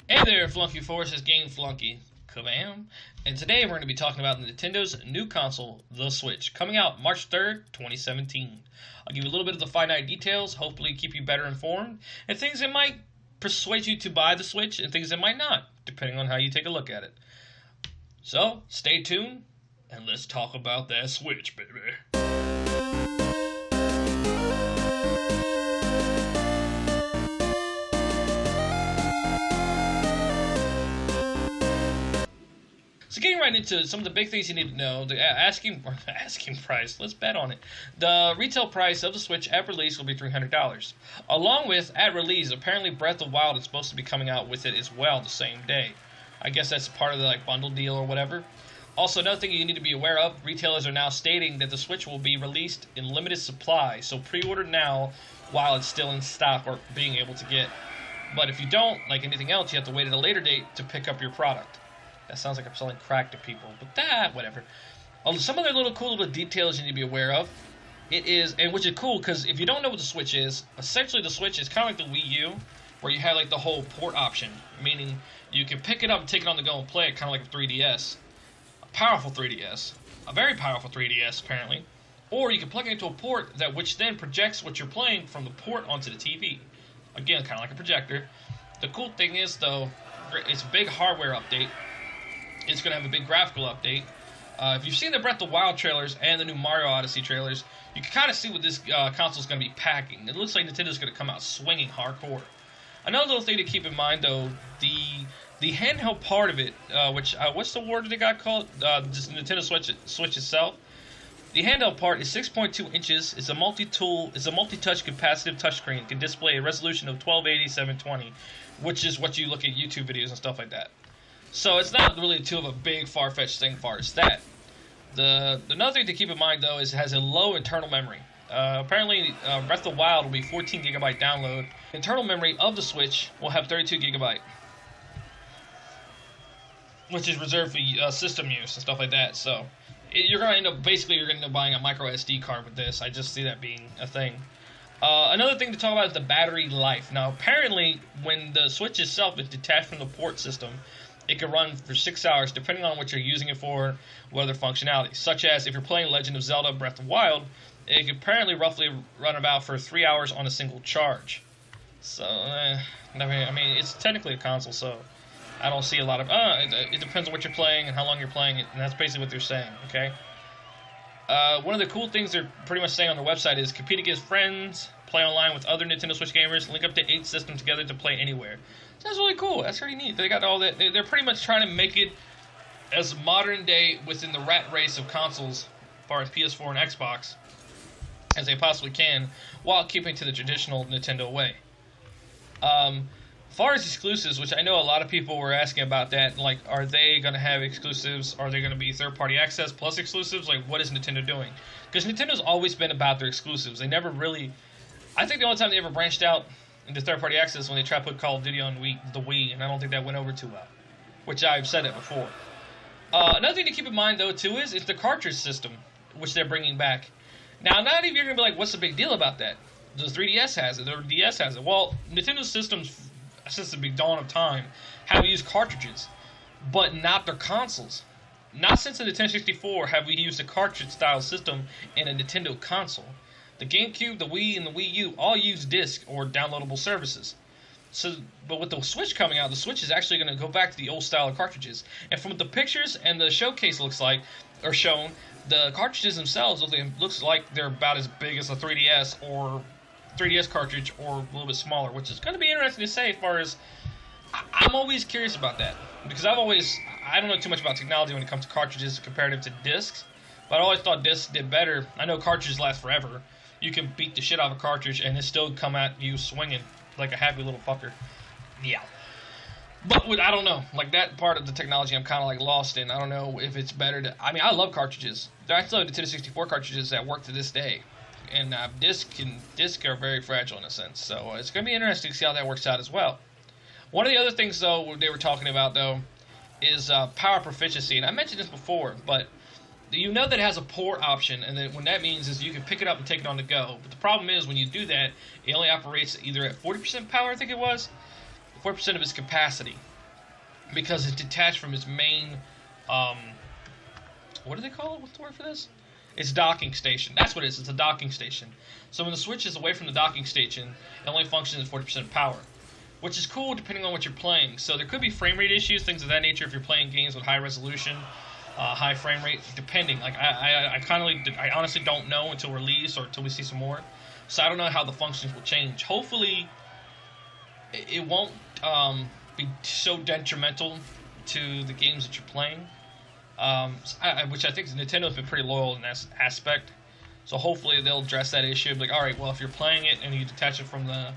Hey there, FLUNKIE FORCE, it's Game Flunky. Kabam! And today we're going to be talking about Nintendo's new console, the Switch, coming out March 3rd, 2017. I'll give you a little bit of the finite details, hopefully keep you better informed, and things that might persuade you to buy the Switch, and things that might not, depending on how you take a look at it. So, stay tuned, and let's talk about that Switch, baby. So getting right into some of the big things you need to know, the asking price, let's bet on it. The retail price of the Switch at release will be $300. Along with, at release, apparently Breath of the Wild is supposed to be coming out with it as well the same day. I guess that's part of the bundle deal or whatever. Also, another thing you need to be aware of, retailers are now stating that the Switch will be released in limited supply, so pre-order now while it's still in stock or being able to get. But if you don't, like anything else, you have to wait at a later date to pick up your product. That sounds like I'm selling crack to people, but whatever. Some other cool little details you need to be aware of. It is, and which is cool, because if you don't know what the Switch is, essentially the Switch is kind of like the Wii U, where you have the whole port option, meaning you can pick it up and take it on the go and play it, kind of like a 3DS. A powerful 3DS. A very powerful 3DS, apparently. Or you can plug it into a port which then projects what you're playing from the port onto the TV. Again, kind of like a projector. The cool thing is, though, it's a big hardware update. It's going to have a big graphical update. If you've seen the Breath of the Wild trailers and the new Mario Odyssey trailers, you can kind of see what this console is going to be packing. It looks like Nintendo's going to come out swinging hardcore. Another little thing to keep in mind, though, the handheld part of it, which what's the word that they got called? Just Nintendo Switch itself. The handheld part is 6.2 inches. It's a multi-touch capacitive touchscreen. It can display a resolution of 1280x720, which is what you look at YouTube videos and stuff like that. So it's not really too of a big far-fetched thing as far as that. Another thing to keep in mind, though, is it has a low internal memory. Apparently, Breath of the Wild will be 14 gigabyte download. Internal memory of the Switch will have 32 gigabyte, which is reserved for system use and stuff like that. So you're going to end up buying a micro SD card with this. I just see that being a thing. Another thing to talk about is the battery life. Now, apparently, when the Switch itself is detached from the port system, it can run for 6 hours, depending on what you're using it for, what other functionalities. Such as, if you're playing Legend of Zelda Breath of the Wild, it can apparently roughly run about for 3 hours on a single charge. So, I mean, it's technically a console, so I don't see a lot of, it depends on what you're playing and how long you're playing it, and that's basically what they're saying, okay? One of the cool things they're pretty much saying on their website is compete against friends, play online with other Nintendo Switch gamers, link up to 8 systems together to play anywhere. So that's really cool. That's pretty neat. They got all that. They're pretty much trying to make it as modern day within the rat race of consoles, as far as PS4 and Xbox, as they possibly can, while keeping to the traditional Nintendo way. As far as exclusives, which I know a lot of people were asking about that, are they going to have exclusives? Are they going to be third-party access plus exclusives? What is Nintendo doing? Because Nintendo's always been about their exclusives. They never really... I think the only time they ever branched out into third-party access when they tried to put Call of Duty on the Wii, and I don't think that went over too well, which I've said it before. Another thing to keep in mind, though, too, is the cartridge system, which they're bringing back. Now, not even you're going to be like, what's the big deal about that? The 3DS has it, or the DS has it. Well, Nintendo's systems, since the big dawn of time, have used cartridges, but not their consoles. Not since the Nintendo 64 have we used a cartridge-style system in a Nintendo console. The GameCube, the Wii, and the Wii U all use disc or downloadable services. So, but with the Switch coming out, the Switch is actually going to go back to the old style of cartridges. And from what the pictures and the showcase looks like, or shown, the cartridges themselves looks like they're about as big as a 3DS or 3DS cartridge, or a little bit smaller, which is going to be interesting to say. As far as I'm always curious about that, because I don't know too much about technology when it comes to cartridges comparative to discs, but I always thought discs did better. I know cartridges last forever. You can beat the shit out of a cartridge and it still come at you swinging like a happy little fucker. Yeah. But I don't know. That part of the technology I'm kind of lost in. I don't know if it's better to... I mean, I love cartridges. There are actually Nintendo 64 cartridges that work to this day. And disc are very fragile in a sense. So it's going to be interesting to see how that works out as well. One of the other things, though, they were talking about, though, is power proficiency. And I mentioned this before, but... You know that it has a port option, and then what that means is you can pick it up and take it on the go. But the problem is when you do that, it only operates either at 40% power, I think it was, 40% of its capacity. because it's detached from its main, what do they call it? What's the word for this? It's docking station. That's what it is. It's a docking station. So when the Switch is away from the docking station, it only functions at 40% power, which is cool depending on what you're playing. So there could be frame rate issues, things of that nature, if you're playing games with high resolution, high frame rate, depending. Like I honestly don't know until release or until we see some more. So I don't know how the functions will change. Hopefully, it won't be so detrimental to the games that you're playing. Which I think Nintendo's been pretty loyal in that aspect. So hopefully they'll address that issue. Like, all right, well, if you're playing it and you detach it from the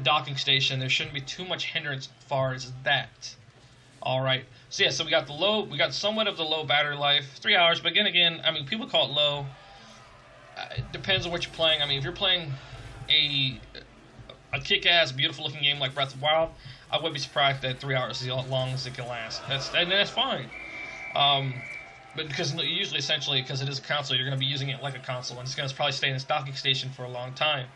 docking station, there shouldn't be too much hindrance as far as that. All right. So yeah, so we got somewhat of the low battery life, 3 hours. But again, I mean, people call it low. It depends on what you're playing. I mean, if you're playing a kick-ass, beautiful-looking game like Breath of the Wild, I would be surprised that 3 hours is as long as it can last. That's fine. But because usually, essentially, because it is a console, you're going to be using it like a console, and it's going to probably stay in its docking station for a long time.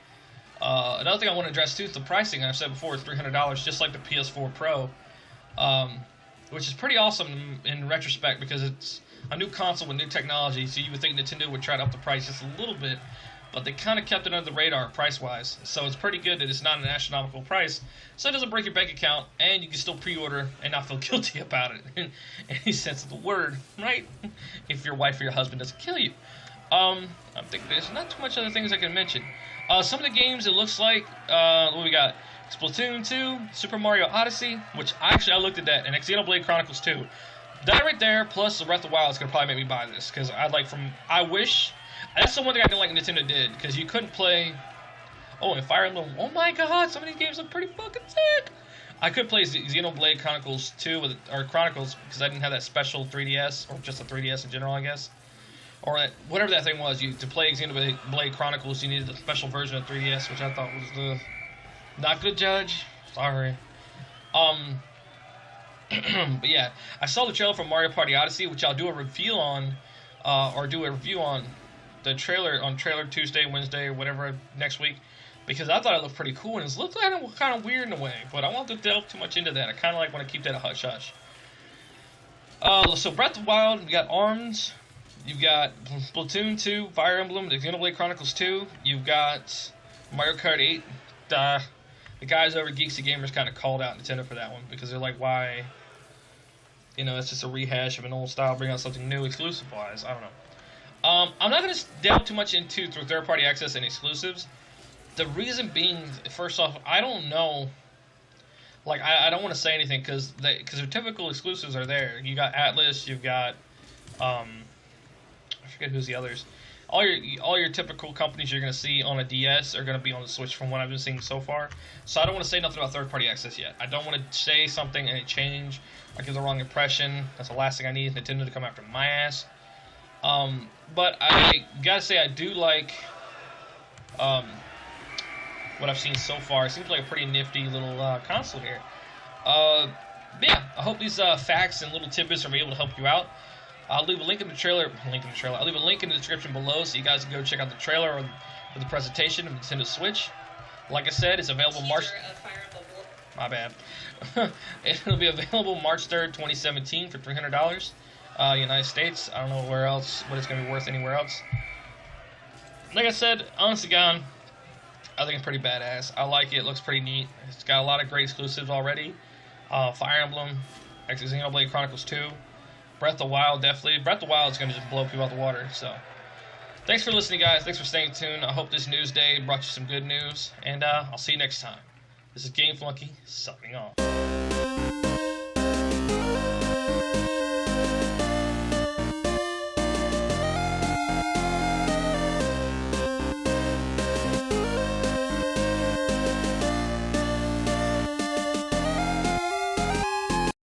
Another thing I want to address too is the pricing. I've said before, it's $300, just like the PS4 Pro, which is pretty awesome in retrospect because it's a new console with new technology. So you would think Nintendo would try to up the price just a little bit, but they kind of kept it under the radar price-wise. So it's pretty good that it's not an astronomical price, so it doesn't break your bank account, and you can still pre-order and not feel guilty about it in any sense of the word, right? If your wife or your husband doesn't kill you. I think there's not too much other things I can mention. Some of the games, it looks like, what we got? Splatoon 2, Super Mario Odyssey, which I looked at that, and Xenoblade Chronicles 2. That right there, plus the Breath of the Wild is going to probably make me buy this, because I wish, that's the one thing I didn't like Nintendo did, because you couldn't play, and Fire Emblem, oh my god, some of these games look pretty fucking sick! I could play Xenoblade Chronicles 2, or Chronicles, because I didn't have that special 3DS, or just a 3DS in general, I guess. Or whatever that thing was, to play Xenoblade Chronicles, you needed a special version of 3DS, which I thought was not good judge. Sorry. But yeah, I saw the trailer for Mario Party Odyssey, which I'll do a review on, the trailer on Trailer Tuesday, Wednesday, or whatever next week, because I thought it looked pretty cool, and it looked kind of weird in a way, but I won't delve too much into that. I kind of want to keep that a hush-hush. So Breath of the Wild, we got ARMS, you've got Splatoon 2, Fire Emblem, the Xenoblade Chronicles 2, you've got Mario Kart 8. The guys over at Geeksy Gamers kind of called out Nintendo for that one, because they're like, why? It's just a rehash of an old style, bring out something new exclusive-wise. I don't know. I'm not going to delve too much into third-party access and exclusives. The reason being, first off, I don't know. Like, I don't want to say anything, because their typical exclusives are there. You got Atlas, you've got, I forget who's the others. All your typical companies you're going to see on a DS are going to be on the Switch from what I've been seeing so far. So I don't want to say nothing about third-party access yet. I don't want to say something and it change. I give the wrong impression. That's the last thing I need, Nintendo to come after my ass. But I got to say I do like what I've seen so far. It seems like a pretty nifty little console here. Yeah, I hope these facts and little tidbits are able to help you out. I'll leave a link in the trailer. I'll leave a link in the description below so you guys can go check out the trailer or the presentation of the Nintendo Switch. Like I said, it's available March. My bad. It'll be available March 3rd, 2017 for $300. United States. I don't know where else, what it's going to be worth anywhere else. Like I said, honestly, I think it's pretty badass. I like it. It looks pretty neat. It's got a lot of great exclusives already. Fire Emblem, Xenoblade Chronicles 2. Breath of the Wild, definitely. Breath of the Wild is going to just blow people out the water. So, thanks for listening, guys. Thanks for staying tuned. I hope this news day brought you some good news. And I'll see you next time. This is Game Flunky, signing off.